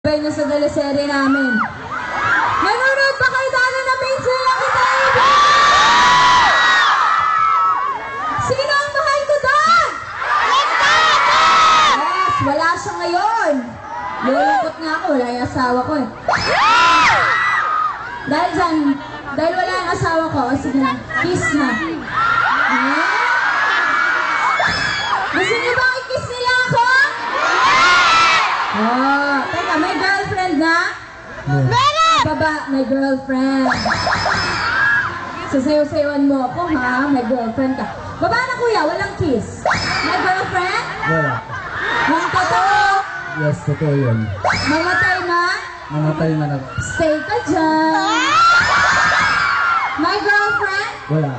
tagumpay niyo sa teleserye namin. Nanonood pa kayo dahil na Pinsel lang kita, sino ang mahal ko doon? Yes, wala siya ngayon. Lulungkot nga ako, wala yung asawa ko eh. Dahil dyan, dahil wala yung asawa ko, o sige na, kiss na. Gusto niyo ba i-kiss nila ako? Oh, teka, may girlfriend na? Baba, may girlfriend. Sasayaw-sayawan mo ako, ha? May girlfriend ka. Baba na kuya, walang kiss. May girlfriend? Wala. Yung totoo? Yes, totoo yun. Mamatay na? Mamatay na nag... Stay ka dyan. May girlfriend? Wala.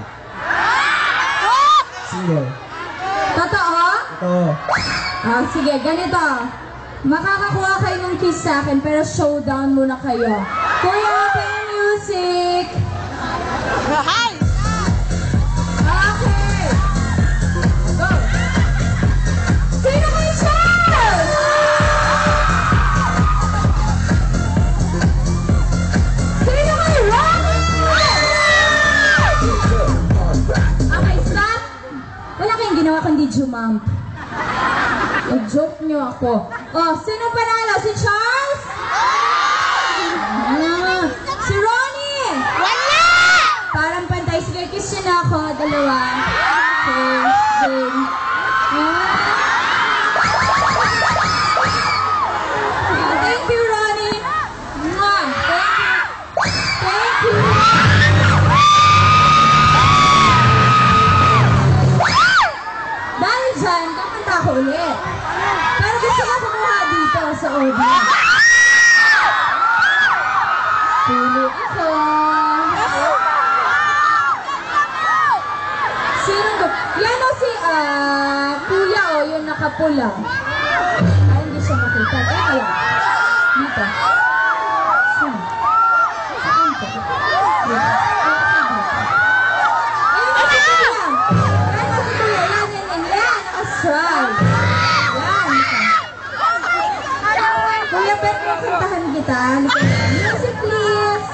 Single. Totoo? Totoo. Ah, sige, ganito. Makakakuha kayo ng kiss sa akin, pero showdown muna kayo. Kuya, open music! Hi! Okay! Go! Sino kayo siya? Sino kayo? Okay, stop! Wala kayong ginawa kundi jumamp. I-joke nyo ako. Oh, sino panalo? Si Charles? Si Ronnie? Wala! Parang pantay. Sige, kiss nyo na ako. Dalawa. Okay, game. Thank you, Ronnie. Mwah. Thank you. Dahil dyan, kakanta ko ulit. Pero gusto ko kumuha dito sa audience. Pili ako. Sino ba? Yan o si kuya o yung nakapula. Ay, hindi siya makita. Teka lang. Dito. Saan? Saan to? Dito. Ayun na si kuya. Ayun na si kuya. Yan. Naka-strike. Kuya, pwede mo kantahan kita. Music, please.